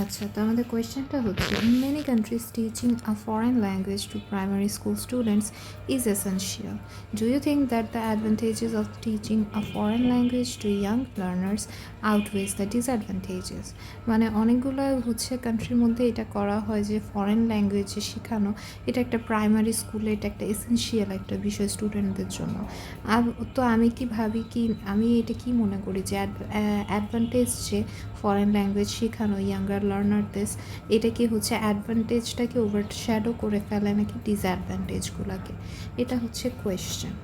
আচ্ছা, তো আমাদের কোয়েশ্চেনটা হচ্ছে, in many countries teaching a foreign language to primary school students is essential. Do you think that the advantages of teaching a foreign language to young learners outweighs the disadvantages? মানে অনেকগুলো হচ্ছে কান্ট্রির মধ্যে এটা করা হয় যে ফরেন ল্যাঙ্গুয়েজে শেখানো, এটা একটা প্রাইমারি স্কুলে এটা একটা এসেনশিয়াল একটা বিষয় স্টুডেন্টদের জন্য। আর তো আমি কি ভাবি কি, আমি এটা কি মনে করি যে অ্যাডভান্টেজ যে ফরেন ল্যাঙ্গুয়েজ শেখানো ইয়াঙ্গার লার্নারদের, এটা কি হচ্ছে অ্যাডভান্টেজটাকে ওভারশ্যাডো করে ফেলে নাকি ডিসঅ্যাডভান্টেজগুলোকে, এটা হচ্ছে কোয়েশ্চেন।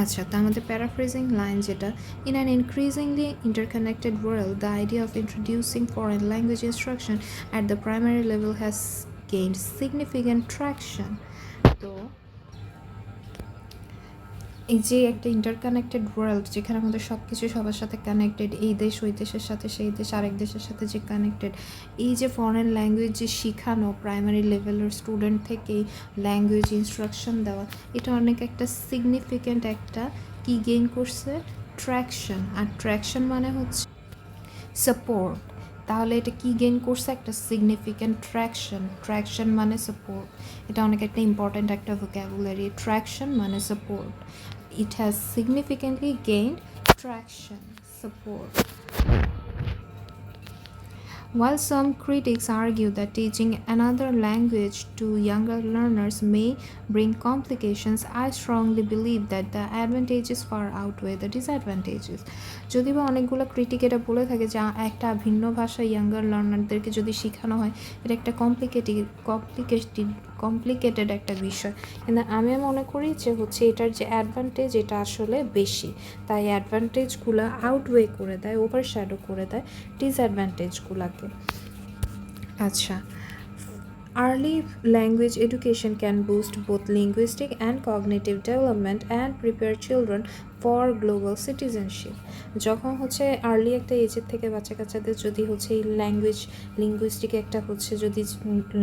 আচ্ছা, তো আমাদের প্যারাফ্রেজিং লাইন যেটা, in an increasingly interconnected world the idea of introducing foreign language instruction at the primary level has gained significant traction. তো এই যে একটা ইন্টারকানেক্টেড ওয়ার্ল্ড, যেখানে আমাদের সব কিছু সবার সাথে কানেক্টেড, এই দেশ ওই দেশের সাথে সেই দেশ আরেক দেশের সাথে যে কানেক্টেড, এই যে ফরেন ল্যাঙ্গুয়েজ যে শেখানো প্রাইমারি লেভেলের স্টুডেন্ট থেকেই ল্যাঙ্গুয়েজ ইনস্ট্রাকশন দেওয়া, এটা অনেক একটা সিগনিফিক্যান্ট একটা কি গেইন করছে, ট্র্যাকশন। আর ট্র্যাকশন মানে হচ্ছে সাপোর্ট। তাহলে এটা কি গেইন করছে, একটা সিগনিফিক্যান্ট ট্র্যাকশন। ট্র্যাকশন মানে সাপোর্ট, এটা অনেক একটা ইম্পর্ট্যান্ট একটা ভোক্যাবুলারি। ট্র্যাকশন মানে support, it has significantly gained traction, support. While some critics argue that teaching another language to younger learners may bring complications, I strongly believe that the advantages far outweigh the disadvantages. যদি বা অনেকগুলো critic এটা বলে থাকে যে একটা ভিন্ন ভাষা ইয়াঙ্গার লার্নারদেরকে যদি শেখানো হয়, এটা একটা কমপ্লিকেটেড একটা বিষয়, কিন্তু আমি মনে করি যে হচ্ছে এটার যে অ্যাডভান্টেজ এটা আসলে বেশি, তাই অ্যাডভান্টেজগুলো আউটওয়ে করে দেয়, ওভারশ্যাডো করে দেয় ডিসঅ্যাডভান্টেজগুলোকে। আচ্ছা, early language education can boost both linguistic and cognitive development and prepare children for global citizenship. যখন হচ্ছে আর্লি একটা এজের থেকে বাচ্চা কাচ্চাদের যদি হচ্ছে এই লিঙ্গুইস্টিক একটা হচ্ছে যদি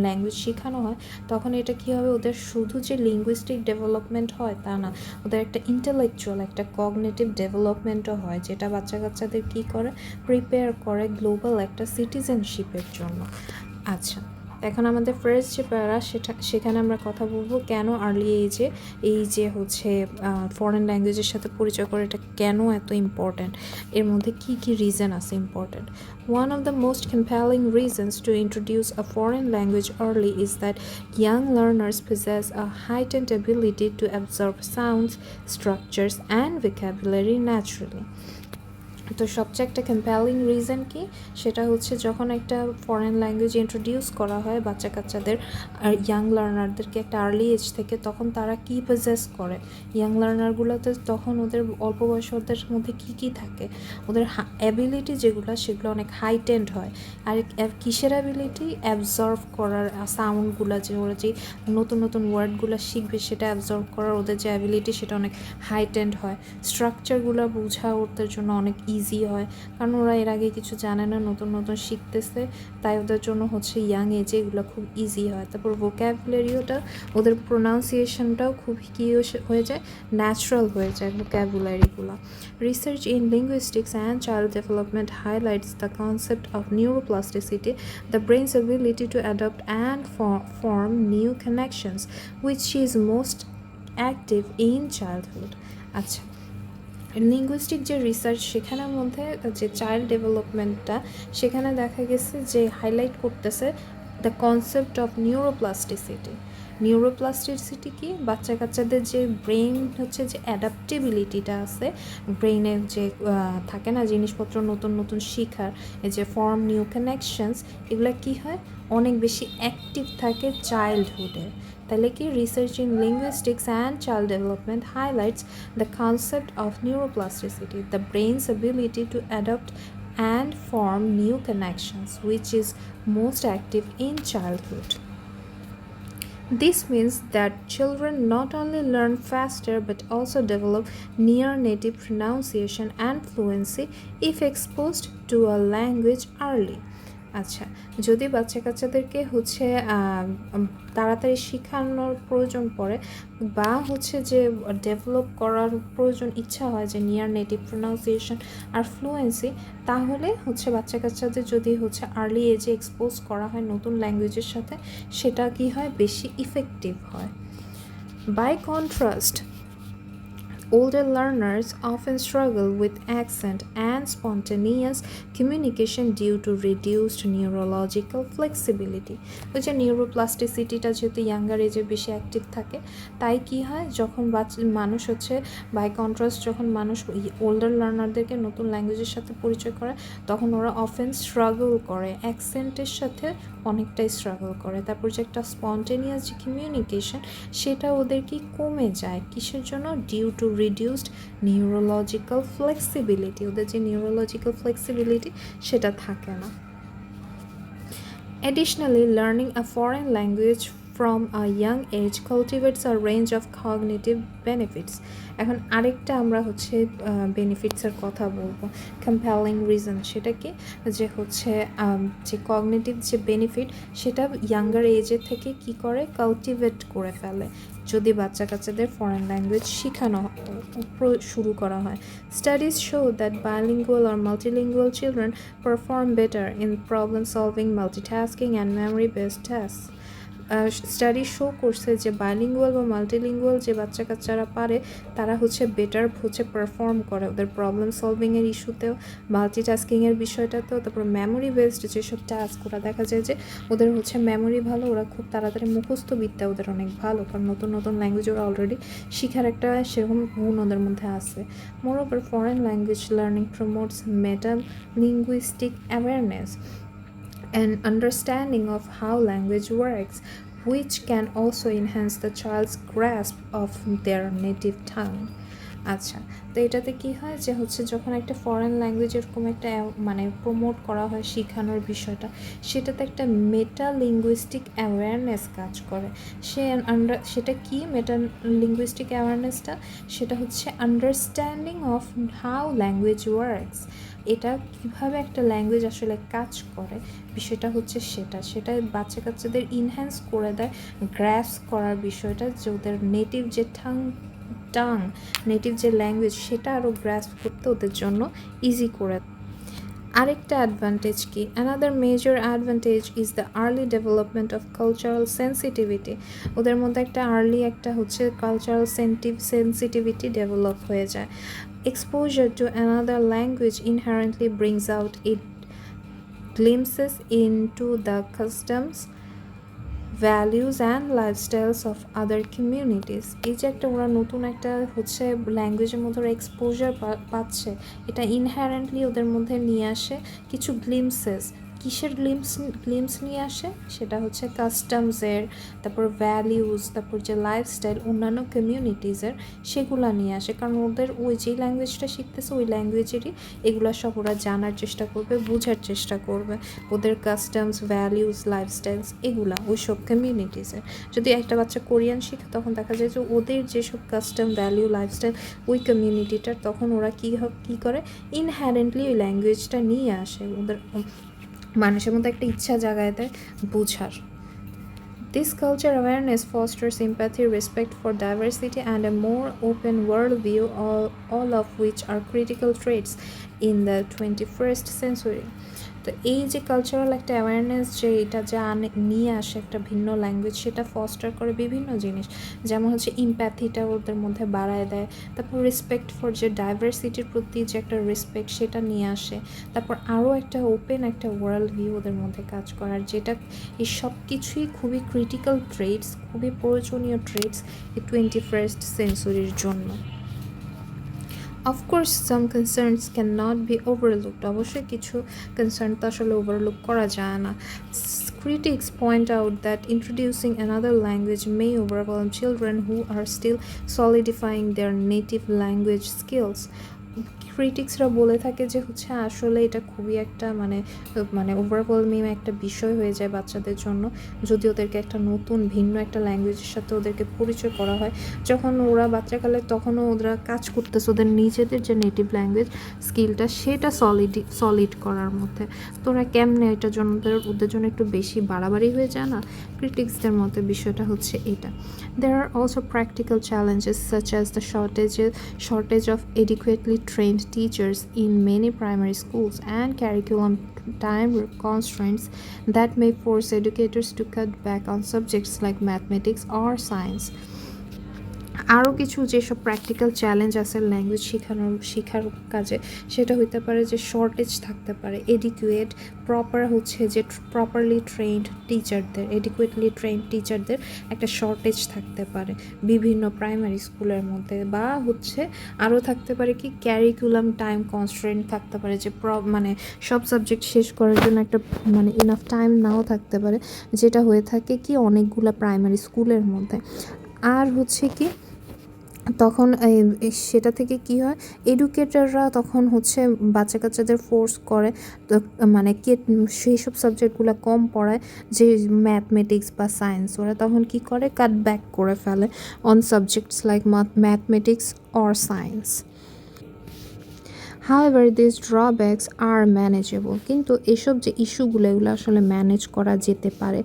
ল্যাঙ্গুয়েজ শেখানো হয়, তখন এটা কী হবে, ওদের শুধু যে লিঙ্গুইস্টিক ডেভেলপমেন্ট হয় তা না, ওদের একটা ইন্টেলেকচুয়াল একটা কগনিটিভ ডেভেলপমেন্টও হয়, যেটা বাচ্চা কাচ্চাদের কী করে, প্রিপেয়ার করে গ্লোবাল একটা সিটিজেনশিপের জন্য। আচ্ছা, এখন আমাদের ফার্স্ট যে প্যারা সেখানে আমরা কথা বলবো কেন আর্লি এজে এই যে হচ্ছে ফরেন ল্যাঙ্গুয়েজের সাথে পরিচয় করে এটা কেন এত ইম্পর্ট্যান্ট, এর মধ্যে কী কী রিজন আছে important. One of the most compelling reasons to introduce a foreign language early is that young learners possess a heightened ability to absorb sounds, structures, and vocabulary naturally. তো সবচেয়ে একটা কম্পেলিং রিজন কি, সেটা হচ্ছে যখন একটা foreign language introduce করা হয় বাচ্চা কাচ্চাদের আর ইয়াং লার্নারদেরকে একটা আর্লি এজ থেকে, তখন তারা কি পজেস করে, ইয়াং লার্নারগুলোতে তখন ওদের অল্প বয়স ওদের মধ্যে কী থাকে, ওদের অ্যাবিলিটি যেগুলো সেগুলো অনেক হাইটেন্ড হয়। আর কিসের অ্যাবিলিটি, অ্যাবজর্ভ করার, সাউন্ডগুলো যে ওরা যে নতুন নতুন ওয়ার্ডগুলো শিখবে সেটা অ্যাবজর্ভ করার ওদের যে অ্যাবিলিটি সেটা অনেক হাইটেন্ড হয়। স্ট্রাকচারগুলো বোঝা ওদের জন্য অনেক ইজি হয়, কারণ ওরা এর আগে কিছু জানে না, নতুন নতুন শিখতেছে, তাই ওদের জন্য হচ্ছে ইয়াং এজে এগুলো খুব ইজি হয়। তারপর ভোক্যাবুলারিওটা, ওদের প্রোনাউন্সিয়েশনটাও খুব কী হয়ে যায়, ন্যাচারাল হয়ে যায় ভোক্যাবুলারিগুলো। Research in linguistics and child development highlights the concept of neuroplasticity, the brain's ability to adapt and form new connections, which is most active in childhood. আচ্ছা, লিঙ্গুইস্টিক যে রিসার্চ সেখানের মধ্যে যে চাইল্ড ডেভেলপমেন্টটা, সেখানে দেখা গেছে যে হাইলাইট করতেছে দ্য কনসেপ্ট অফ নিউরোপ্লাস্টিসিটি কি, বাচ্চা কাচ্চাদের যে ব্রেইন হচ্ছে যে অ্যাডাপ্টেবিলিটিটা আছে, ব্রেইনের যে থাকে না জিনিসপত্র নতুন নতুন শেখার, এই যে ফর্ম নিউ কানেকশনস, এগুলো কী হয়, অনেক বেশি অ্যাক্টিভ থাকে চাইল্ডহুডে। তাহলে কি, research in linguistics and child development highlights the concept of neuroplasticity, the brain's ability to adopt and form new connections, which is most active in childhood. This means that children not only learn faster but also develop near native pronunciation and fluency if exposed to a language early. আচ্ছা, যদি বাচ্চা-কাচ্চাদেরকে হচ্ছে তাড়াতাড়ি শিখানোর প্রয়োজন পড়ে বা হচ্ছে যে ডেভেলপ করার প্রয়োজন ইচ্ছা হয় যে নিয়ার নেটিভ প্রোনাউন্সিয়েশন আর ফ্লুয়েন্সি, তাহলে হচ্ছে বাচ্চা-কাচ্চাদের যদি হচ্ছে আর্লি এজে এক্সপোজ করা হয় নতুন ল্যাঙ্গুয়েজের সাথে, সেটা কি হয়, বেশি ইফেক্টিভ হয়। By contrast, older learners often struggle with accent and spontaneous communication due to reduced neurological flexibility. ওই যে নিউরোপ্লাস্টিসিটিটা যেহেতু ইয়াঙ্গার এজে বেশি অ্যাক্টিভ থাকে, তাই কি হয়, যখন মানুষ হচ্ছে বাই কন্ট্রাস্ট, যখন মানুষ ওল্ডার লার্নারদেরকে নতুন ল্যাঙ্গুয়েজের সাথে পরিচয় করে, তখন ওরা অফেন স্ট্রাগল করে, অ্যাকসেন্টের সাথে অনেকটাই স্ট্রাগল করে। তারপর যে একটা স্পন্টেনিয়াস যে কমিউনিকেশন, সেটা ওদের কি কমে যায়, কিসের জন্য, due to reduced neurological flexibility, ওদের যে নিউরোলজিক্যাল ফ্লেক্সিবিলিটি সেটা থাকে না। Additionally, learning a foreign language from a young age cultivates a range of cognitive benefits. এখন আরেকটা আমরা হচ্ছে বেনিফিটসের কথা বলবো, কম্পেলিং রিজন, সেটা কি, যে হচ্ছে যে কগনিটিভ যে বেনিফিট, সেটা ইয়াঙ্গার এজে থেকে কি করে, কালটিভেট করে ফেলে যদি বাচ্চা-কাচ্চাদের ফরেন ল্যাঙ্গুয়েজ শেখানো শুরু করা হয়। Studies show that bilingual or multilingual children perform better in problem solving, multitasking and memory based tasks. Study show করছে যে বাইলিঙ্গুয়াল বা মাল্টিলিঙ্গুয়াল যে বাচ্চা কাচ্চারা পারে, তারা হচ্ছে বেটার হচ্ছে পারফর্ম করে ওদের প্রবলেম সলভিংয়ের ইস্যুতেও, মাল্টিটাস্কিংয়ের বিষয়টাতেও, তারপর মেমোরি বেসড যেসব টাস্ক, ওরা দেখা যায় যে ওদের হচ্ছে মেমোরি ভালো, ওরা খুব তাড়াতাড়ি মুখস্থ বিদ্যা ওদের অনেক ভালো, কারণ নতুন নতুন ল্যাঙ্গুয়েজ ওরা অলরেডি শিখার একটা সেরকম গুণ ওদের মধ্যে আছে। Moreover, foreign language learning promotes meta linguistic awareness and understanding of how language works, which can also enhance the child's grasp of their native tongue. আচ্ছা, তো এটাতে কি হয় যে হচ্ছে যখন একটা ফরেন ল্যাঙ্গুয়েজ এরকম একটা মানে প্রমোট করা হয় শেখানোর বিষয়টা, সেটাতে একটা মেটা লিঙ্গুইস্টিক অ্যাওয়ারনেস কাজ করে। সেটা কি মেটা লিঙ্গুইস্টিক অ্যাওয়ারনেসটা, সেটা হচ্ছে understanding of how language works, এটা কীভাবে একটা ল্যাঙ্গুয়েজ আসলে কাজ করে, বিষয়টা হচ্ছে সেটা বাচ্চা কাচ্চাদের ইনহ্যান্স করে দেয় গ্রাস্প করার বিষয়টা, যে ওদের নেটিভ যে টাং নেটিভ যে ল্যাঙ্গুয়েজ, সেটা আরও গ্রাস্প করতে ওদের জন্য ইজি করে। আরেকটা অ্যাডভান্টেজ কি, another major advantage is the early development of cultural sensitivity, ওদের মধ্যে একটা আর্লি একটা হচ্ছে কালচারাল সেন্সিটিভিটি ডেভেলপ হয়ে যায়। Exposure to another language inherently brings out glimpses into the customs, values and lifestyles of other communities. এই যে একটা ওরা নতুন একটা হচ্ছে ল্যাঙ্গুয়েজের মধ্যে ওরা এক্সপোজার পাচ্ছে, এটা ইনহারেন্টলি ওদের মধ্যে নিয়ে আসে কিছু গ্লিমসেস। কিসের গ্লিমস নিয়ে আসে, সেটা হচ্ছে কাস্টমসের, তারপর ভ্যালিউজ, তারপর যে লাইফস্টাইল অন্যান্য কমিউনিটিজের, সেগুলো নিয়ে আসে। কারণ ওদের ওই যেই ল্যাঙ্গুয়েজটা শিখতেছে ওই ল্যাঙ্গুয়েজেরই এগুলো সব ওরা জানার চেষ্টা করবে, বোঝার চেষ্টা করবে, ওদের কাস্টমস, ভ্যালিউজ, লাইফস্টাইলস এগুলা ওই সব কমিউনিটিসের। যদি একটা বাচ্চা কোরিয়ান শিখে, তখন দেখা যায় যে ওদের যেসব কাস্টম, ভ্যালিউ, লাইফস্টাইল ওই কমিউনিটিটার, তখন ওরা কী করে, ইনহ্যারেন্টলি ওই ল্যাঙ্গুয়েজটা নিয়ে আসে, ওদের মানুষের মধ্যে একটা ইচ্ছা জাগায় দেয় বোঝার। This culture awareness fosters empathy, respect for diversity, and a more open worldview, all of which are critical traits in the 21st century. তো এই যে কালচারাল একটা অ্যাওয়ারনেস, যে এটা যা নিয়ে আসে একটা ভিন্ন ল্যাঙ্গুয়েজ, সেটা ফস্টার করে বিভিন্ন জিনিস, যেমন হচ্ছে ইম্প্যাথিটা ওদের মধ্যে বাড়ায় দেয়, তারপর রেসপেক্ট ফর যে ডাইভার্সিটির প্রতি যে একটা রেসপেক্ট, সেটা নিয়ে আসে, তারপর আরও একটা ওপেন একটা ওয়ার্ল্ড ভিউ ওদের মধ্যে কাজ করার, যেটা এই সব কিছুই খুবই ক্রিটিক্যাল ট্রেটস, খুবই প্রয়োজনীয় ট্রেটস এই 21st সেঞ্চুরির জন্য। Of course, some concerns cannot be overlooked. অবশ্যই কিছু কনসার্ন তো আসলে ওভারলুক করা যায় না। Critics point out that introducing another language may overwhelm children who are still solidifying their native language skills. ক্রিটিক্সরা বলে থাকে যে হচ্ছে আসলে এটা খুবই একটা মানে ওভারওয়েলমিং একটা বিষয় হয়ে যায় বাচ্চাদের জন্য, যদি ওদেরকে একটা নতুন ভিন্ন একটা ল্যাঙ্গুয়েজের সাথে ওদেরকে পরিচয় করা হয়। যখন ওরা বাচ্চাকালে তখনও ওরা কাজ করতেছে ওদের নিজেদের যে নেটিভ ল্যাঙ্গুয়েজ স্কিলটা সেটা সলিড করার মধ্যে, তো ওরা কেমনে এটার জন্য ওদের জন্য একটু বেশি বাড়াবাড়ি হয়ে যায় না। ক্রিটিক্সদের মতে বিষয়টা হচ্ছে এটা। There are also practical challenges such as the shortage of adequately trained teachers in many primary schools and curriculum time constraints that may force educators to cut back on subjects like mathematics or science. আরও কিছু যেসব practical challenge আছে language শেখার কাজে, সেটা হইতে পারে যে শর্টেজ থাকতে পারে এডিকুয়েট প্রপারলি ট্রেন্ড টিচারদের একটা শর্টেজ থাকতে পারে বিভিন্ন প্রাইমারি স্কুলের মধ্যে, বা আরও থাকতে পারে কি ক্যারিকুলাম টাইম কনস্ট্রেন্ট থাকতে পারে যে সব সাবজেক্ট শেষ করার জন্য একটা ইনাফ টাইম নাও থাকতে পারে, যেটা হয়ে থাকে কি অনেকগুলো প্রাইমারি স্কুলের মধ্যে। আর কি তখন সেটা থেকে কি হয়, এডুকেটররা তখন বাচ্চা কাচ্চাদের ফোর্স করে তো সেই সব সাবজেক্টগুলো কম পড়ায়, যে ম্যাথমেটিক্স বা সায়েন্স ওরা তখন কি করে কাট ব্যাক করে ফেলে on subjects like mathematics or science. However, these drawbacks are manageable. কিন্তু এসব যে ইস্যুগুলো এগুলো আসলে ম্যানেজ করা যেতে পারে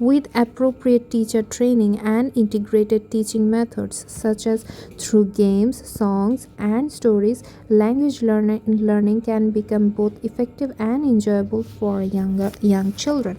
with appropriate teacher training and integrated teaching methods such as through games, songs and stories. Language learning can become both effective and enjoyable for young children.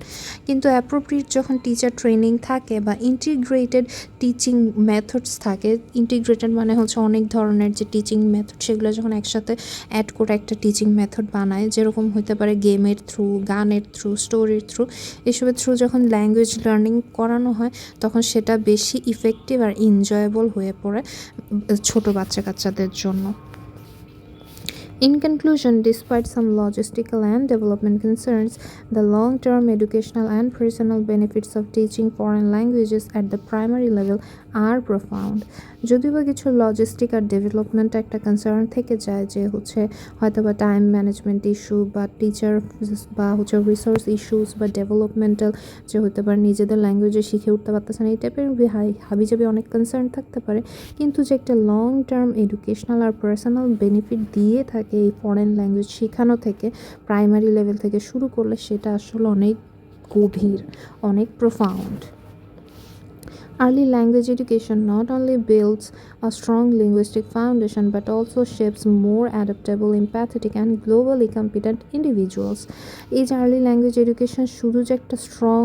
কিন্তু appropriate যখন টিচার ট্রেনিং থাকে বা ইন্টিগ্রেটেড টিচিং মেথডস থাকে, integrated মানে অনেক ধরনের যে teaching method সেগুলো যখন একসাথে অ্যাড করে একটা টিচিং মেথড বানায়, যেরকম হতে পারে গেমের থ্রু, গানের থ্রু, স্টোরির থ্রু, এসবের থ্রু যখন ল্যাঙ্গুয়েজ লার্নিং করানো হয় তখন সেটা বেশি ইফেক্টিভ আর এনজয়েবল হয়ে পড়ে ছোট বাচ্চা কাচ্চাদের জন্য। In conclusion, despite some logistical and development concerns, the long-term educational and personal benefits of teaching foreign languages at the primary level are profound. যদিও বা কিছু লজিস্টিক আর ডেভেলপমেন্ট একটা কনসার্ন থেকে যায়, যে হয়তো বা টাইম ম্যানেজমেন্ট ইস্যু বা টিচার বা রিসোর্স ইস্যুস বা ডেভেলপমেন্টাল যে হতে পারে নিজেদের ল্যাঙ্গুয়েজে শিখে উঠতে পারতেছে না, এই টাইপের হাবিজাবি অনেক কনসার্ন থাকতে পারে, কিন্তু যে একটা লং টার্ম এডুকেশনাল আর পার্সোনাল বেনিফিট দিয়ে থাকে এই ফরেন ল্যাঙ্গুয়েজ শেখানো থেকে প্রাইমারি লেভেল থেকে শুরু করলে, সেটা আসলে অনেক গভীর, অনেক profound. Early language education not only builds a strong linguistic foundation but also shapes more adaptable, empathetic and globally competent individuals. এই যে আর্লি ল্যাঙ্গুয়েজ এডুকেশন শুধু যে একটা স্ট্রং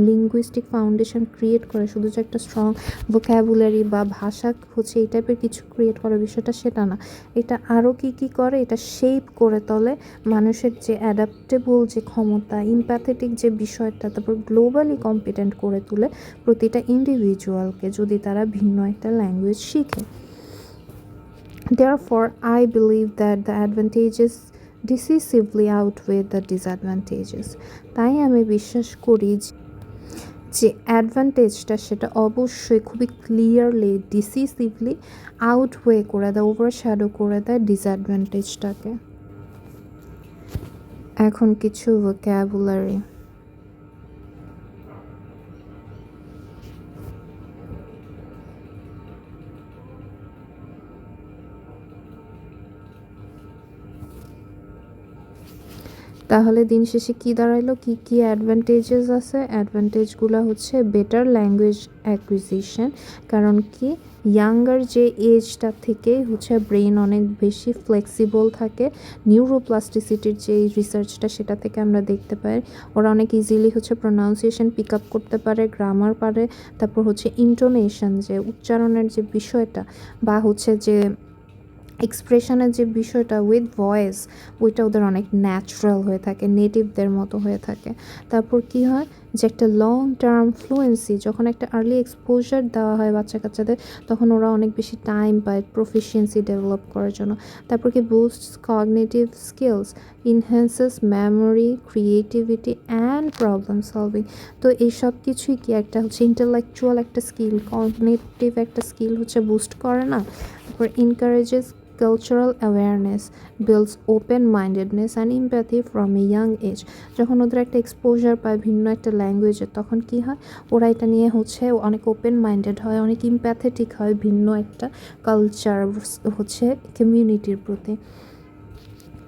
লিঙ্গুইস্টিক ফাউন্ডেশন ক্রিয়েট করে, শুধু যে একটা স্ট্রং ভোক্যাবুলারি বা ভাষা এই টাইপের কিছু ক্রিয়েট করার বিষয়টা সেটা না, এটা আরও কি করে, এটা শেপ করে তোলে মানুষের যে অ্যাডাপ্টেবল যে ক্ষমতা, ইম্প্যাথেটিক যে বিষয়টা, তারপর গ্লোবালি কম্পিটেন্ট করে তোলে প্রতিটা ইন্ডিভিজুয়ালকে যদি তারা ভিন্ন একটা ল্যাঙ্গুয়েজ শিখে। Therefore, I believe that the advantages decisively outweigh the disadvantages. তাই আমি বিশ্বাস করি যে অ্যাডভান্টেজটা সেটা অবশ্যই খুবই ক্লিয়ারলি ডিসিসিভলি আউটওয়ে করে দেয়, ওভারশ্যাডো করে দেয় ডিসঅ্যাডভান্টেজটাকে। এখন কিছু ভোক্যাবুলারি। তাহলে দিন শেষে কী দাঁড়াইলো, কী অ্যাডভান্টেজেস আছে? অ্যাডভান্টেজগুলো বেটার ল্যাঙ্গুয়েজ অ্যাকুইজিশন, কারণ কি ইয়াঙ্গার যে এজটা থেকেই ব্রেন অনেক বেশি ফ্লেক্সিবল থাকে, নিউরোপ্লাস্টিসিটির যে রিসার্চটা সেটা থেকে আমরা দেখতে পাই ওরা অনেক ইজিলি প্রোনাউন্সিয়েশন পিক আপ করতে পারে, গ্রামার পারে, তারপর ইন্টোনেশন যে উচ্চারণের যে বিষয়টা বা যে এক্সপ্রেশনের যে বিষয়টা উইথ ভয়েস, ওইটা ওদের অনেক ন্যাচারাল হয়ে থাকে, নেটিভদের মতো হয়ে থাকে। তারপর কি হয় যে একটা লং টার্ম ফ্লুয়েন্সি, যখন একটা আর্লি এক্সপোজার দেওয়া হয় বাচ্চা কাচ্চাদের, তখন ওরা অনেক বেশি টাইম পায় প্রফিসিয়েন্সি ডেভেলপ করার জন্য। তারপর কি boosts cognitive skills, enhances memory, creativity and problem solving. তো এই সব কিছুই কি একটা হচ্ছে ইন্টেলেকচুয়াল একটা স্কিল, কগনিটিভ একটা স্কিল হচ্ছে বুস্ট করে না। তারপর encourages cultural awareness, builds open-mindedness and empathy from a young age। যখন ওদের একটা এক্সপোজার পায় ভিন্ন একটা ল্যাঙ্গুয়েজে, তখন কি হয়, ওরা এটা নিয়ে হচ্ছে অনেক ওপেন মাইন্ডেড হয়, অনেক ইম্প্যাথেটিক হয় ভিন্ন একটা কালচার হচ্ছে কমিউনিটির প্রতি।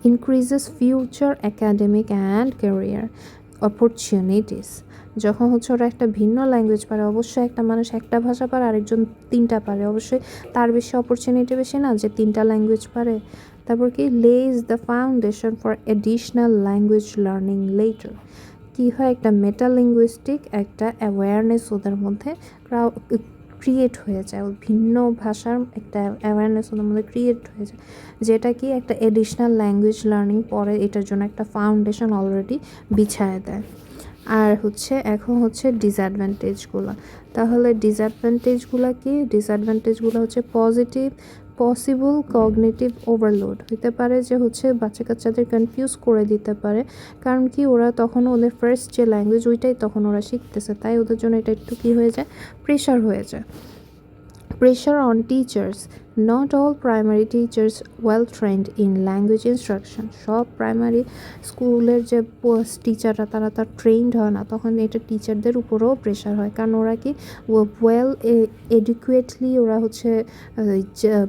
Increases future academic and career opportunities. যখন হচ্ছে ওরা একটা ভিন্ন ল্যাঙ্গুয়েজ পারে, অবশ্যই একটা মানুষ একটা ভাষা পারে, আরেকজন তিনটা পারে, অবশ্যই তার বেশি অপরচুনিটি বেশি না যে তিনটা ল্যাঙ্গুয়েজ পারে। তারপর কি, lays the foundation for additional language learning later. কী হয়, একটা মেটালিঙ্গুইস্টিক একটা অ্যাওয়ারনেস ওদের মধ্যে ক্রিয়েট হয়ে যায়, ভিন্ন ভাষার একটা অ্যাওয়ারনেস ওদের মধ্যে ক্রিয়েট হয়ে যায়, যেটা কি একটা এডিশনাল ল্যাঙ্গুয়েজ লার্নিং পরে এটার জন্য একটা ফাউন্ডেশন অলরেডি বিছায় দেয়। আর হচ্ছে এখন হচ্ছে ডিসঅ্যাডভান্টেজগুলো। তাহলে ডিসঅ্যাডভান্টেজগুলো কি? ডিসঅ্যাডভান্টেজগুলো হচ্ছে পসিবল কগনিটিভ ওভারলোড হতে পারে, যে হচ্ছে বাচ্চা কাচ্চাদের কনফিউজ করে দিতে পারে। কারণ কি, ওরা তখন ওদের ফার্স্ট যে ল্যাঙ্গুয়েজ ওইটাই তখন ওরা শিখতেছে, তাই ওদের জন্য এটা একটু কী হয়ে যায়, প্রেশার হয়ে যায়। Pressure on teachers. Not all primary teachers well trained in language instruction. সব প্রাইমারি স্কুলের যে টিচাররা তারা তার ট্রেন্ড হয় না, তখন এটা টিচারদের উপরেও প্রেশার হয়, কারণ ওরা কি ওয়েল এডুকুয়েটলি ওরা হচ্ছে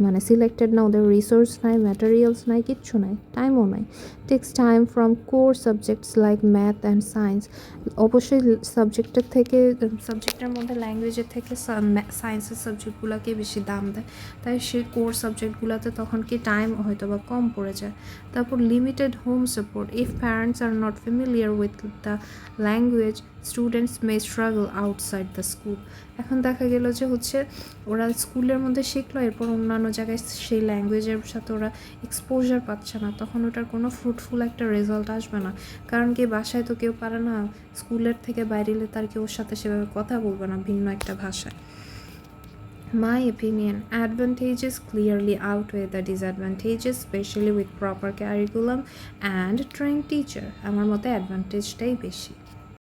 মানে সিলেক্টেড না, ওদের রিসোর্স নাই, ম্যাটেরিয়ালস নাই, কিচ্ছু নাই, টাইমও নাই। Takes time from core subjects like math and science. অবশ্যই সাবজেক্টের মধ্যে ল্যাঙ্গুয়েজের থেকে সায়েন্সের সাবজেক্টগুলোকে বেশি দাম দেয়, তাই সেই কোর সাবজেক্টগুলোতে তখন কি টাইম হয়তো বা কম পড়ে যায়। তারপর limited home support. If parents are not familiar with the language, students May struggle outside the school. এখন দেখা গেল যে হচ্ছে ওরা স্কুলের মধ্যে শিখলো, এরপর অন্যান্য জায়গায় সেই ল্যাঙ্গুয়েজের সাথে ওরা এক্সপোজার পাচ্ছে না, তখন ওটার কোনো ফ্রুটফুল একটা রেজাল্ট আসবে না। কারণ কি, বাসায় তো কেউ পারে না, স্কুলের থেকে বাইরে এলে তার কেউ ওর সাথে সেভাবে কথা বলবে না ভিন্ন একটা ভাষায়। My opinion, advantages clearly outweigh the disadvantages, especially with proper curriculum and trained teacher. আমার মতে অ্যাডভান্টেজটাই বেশি।